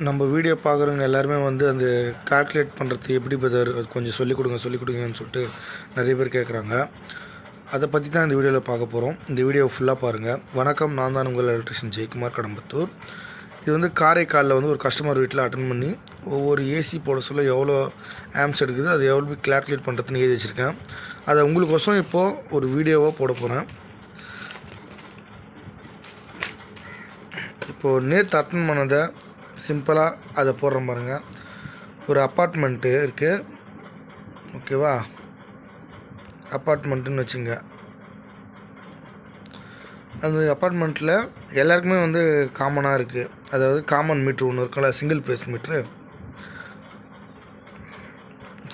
நம்ம வீடியோ பார்க்குறவங்க எல்லாருமே வந்து அந்த கால்குலேட் பண்ணுறது எப்படி பிரதர் கொஞ்சம் சொல்லிக் கொடுங்கன்னு சொல்லிட்டு நிறைய பேர் கேட்குறாங்க. அதை பற்றி தான் இந்த வீடியோவில் பார்க்க போகிறோம். இந்த வீடியோவை ஃபுல்லாக பாருங்கள். வணக்கம், நான் தான் உங்கள் எலக்ட்ரிஷியன் ஜெயக்குமார், கடம்பத்தூர். இது வந்து காரைக்காலில் வந்து ஒரு கஸ்டமர் வீட்டில் அட்டன் பண்ணி ஒவ்வொரு ஏசி போட சொல்ல எவ்வளோ ஆம்ஸ் எடுக்குது, அது எவ்வளோ கால்குலேட் பண்ணுறதுன்னு எழுதி வச்சுருக்கேன். அதை உங்களுக்கோசம் இப்போது ஒரு வீடியோவாக போட போகிறேன். இப்போது நேற்று அட்டன் பண்ணதை சிம்பிளாக அதை போடுறோம் பாருங்கள். ஒரு அப்பார்ட்மெண்ட்டு இருக்குது, ஓகேவா? அப்பார்ட்மெண்ட்டுன்னு வச்சுங்க. அந்த அப்பார்ட்மெண்ட்டில் எல்லாருக்குமே வந்து காமனாக இருக்குது. அதாவது காமன் மீட்ரு ஒன்று இருக்குல்ல, single phase metre,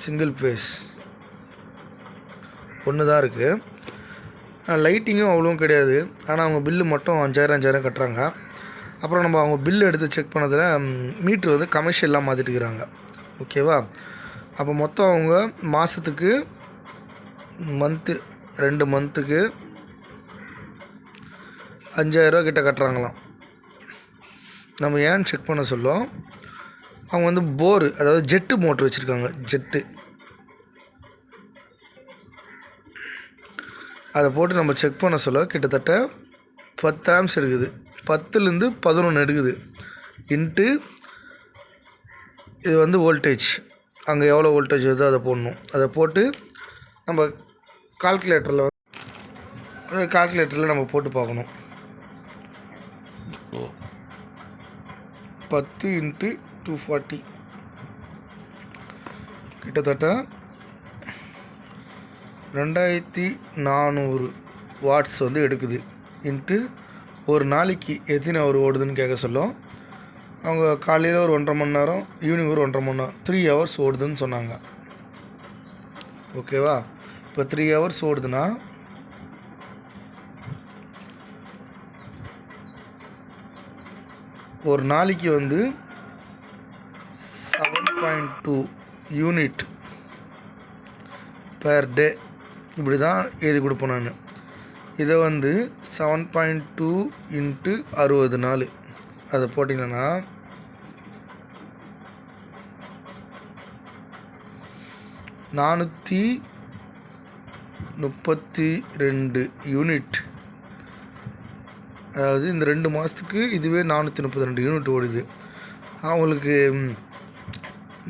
single phase ஒன்று தான் இருக்குது. லைட்டிங்கும் அவ்வளோவும் கிடையாது. ஆனால் அவங்க பில்லு மட்டும் 5000 கட்டுறாங்க. அப்புறம் நம்ம அவங்க பில்லு எடுத்து செக் பண்ணதில் மீட்ரு வந்து கமர்ஷியல்லாம் மாற்றிட்டு இருக்கிறாங்க, ஓகேவா? அப்போ மொத்தம் அவங்க மாதத்துக்கு 2 மந்த்துக்கு 5000 கிட்ட கட்டுறாங்களாம். நம்ம ஏன்னு செக் பண்ண சொல்லும், அவங்க வந்து போரு, அதாவது ஜெட்டு மோட்ரு வச்சுருக்காங்க. ஜெட்டு அதை போட்டு நம்ம செக் பண்ண சொல்ல கிட்டத்தட்ட 10 ஆம்ஸ் எடுக்குது. 10லேருந்து 11 எடுக்குது. இன்ட்டு இது வந்து வோல்டேஜ், அங்கே எவ்வளோ வோல்டேஜ் வருதோ அதை போடணும். அதை போட்டு நம்ம கால்குலேட்டரில் நம்ம போட்டு பார்க்கணும். 10 × 240 கிட்டத்தட்ட 2400 வாட்ஸ் வந்து எடுக்குது. இன்ட்டு ஒரு நாளைக்கு எத்தனை ஹவர் ஓடுதுன்னு கேட்க சொல்லும். அவங்க காலையில் ஒரு 1.5 மணி நேரம், ஈவினிங் ஒரு 1.5 மணி நேரம், 3 ஹவர்ஸ் ஓடுதுன்னு சொன்னாங்க, ஓகேவா? இப்போ 3 ஹவர்ஸ் ஓடுதுன்னா ஒரு நாளைக்கு வந்து 7.2 யூனிட் பெர் டே, இப்படி தான் எழுதி கொடுப்பேன் நான். இதை வந்து 7.2 × 60 நாள் அதை போட்டிங்கன்னா 432 யூனிட். அதாவது இந்த 2 மாதத்துக்கு இதுவே 432 யூனிட் ஓடுது. அவங்களுக்கு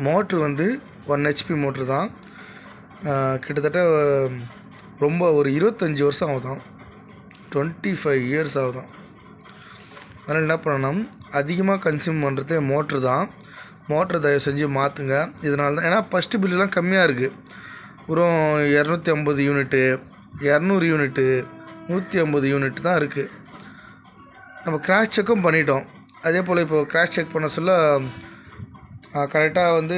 மோட்ரு வந்து 1 HP மோட்ரு தான். கிட்டத்தட்ட ரொம்ப ஒரு 25 வருஷம் ஆகுதான், 25 இயர்ஸ் ஆகுதான். அதனால் என்ன பண்ணணும், அதிகமாக கன்சியூம் பண்ணுறது மோட்ரு தான். மோட்ரு தயவு செஞ்சு மாற்றுங்க. இதனால தான், ஏன்னா ஃபஸ்ட்டு பில்லுலாம் கம்மியாக இருக்குது. வெறும் 250 யூனிட்டு, 200 யூனிட்டு, 150 யூனிட் தான் இருக்குது. நம்ம கிராஷ் செக்கும் பண்ணிட்டோம். அதே போல் இப்போ கிராஷ் செக் பண்ண சொல்ல கரெக்டாக வந்து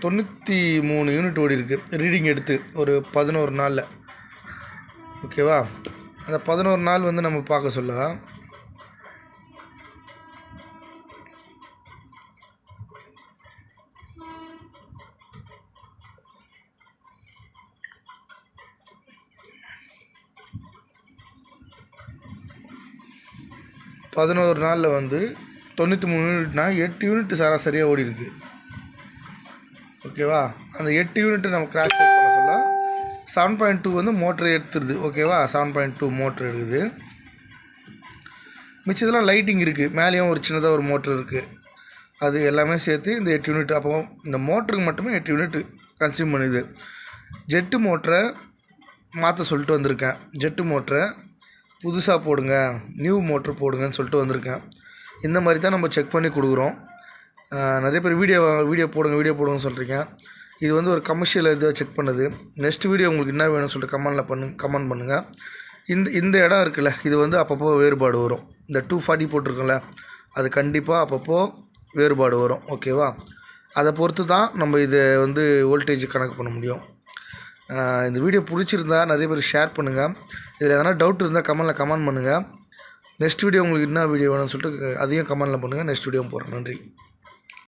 93 யூனிட் ஓடி இருக்குது ரீடிங் எடுத்து ஒரு 11 நாளில், ஓகேவா? அந்த 11 நாள் வந்து நம்ம பார்க்க சொல்ல 11 நாளில் வந்து 93 யூனிட்னா 8 யூனிட் சராசரியாக ஓடி இருக்குது, ஓகேவா? அந்த 8 யூனிட் நம்ம கிராஷ் செக் பண்ண சொல்ல 7.2 வந்து மோட்ரு எடுத்துருது, ஓகேவா? 7.2 மோட்ரு எடுக்குது. மிச்சதெல்லாம் லைட்டிங் இருக்குது, மேலேயும் ஒரு சின்னதாக ஒரு மோட்ரு இருக்குது. அது எல்லாமே சேர்த்து இந்த 8 யூனிட். அப்போ இந்த மோட்டருக்கு மட்டுமே 8 யூனிட் கன்சியூம் பண்ணுது. ஜெட்டு மோட்டரை மாற்ற சொல்லிட்டு வந்திருக்கேன். ஜெட்டு மோட்டரை புதுசாக போடுங்க, நியூ மோட்ரு போடுங்கன்னு சொல்லிட்டு வந்திருக்கேன். இந்த மாதிரி தான் நம்ம செக் பண்ணி கொடுக்குறோம். நிறைய பேர் வீடியோ போடுங்கன்னு சொல்கிறீங்க. இது வந்து ஒரு கமர்ஷியல் இதாக செக் பண்ணது. நெக்ஸ்ட் வீடியோ உங்களுக்கு என்ன வேணும்னு சொல்லிட்டு கமெண்ட் பண்ணுங்கள். இந்த இடம் இருக்குல்ல, இது வந்து அப்பப்போ வேறுபாடு வரும். இந்த 240 போட்டிருக்கோம்ல, அது கண்டிப்பாக அப்பப்போ வேறுபாடு வரும், ஓகேவா? அதை பொறுத்து தான் நம்ம இதை வந்து வோல்டேஜ் கணக்கு பண்ண முடியும். இந்த வீடியோ பிடிச்சிருந்தா நிறைய பேர் ஷேர் பண்ணுங்கள். இதில் எதனா டவுட் இருந்தால் கமெண்ட் பண்ணுங்கள். நெக்ஸ்ட் வீடியோ உங்களுக்கு என்ன வீடியோ வேணும்னு சொல்லிட்டு அதையும் கமெண்டில் பண்ணுங்கள். நெக்ஸ்ட் வீடியோ போடுறேன். நன்றி.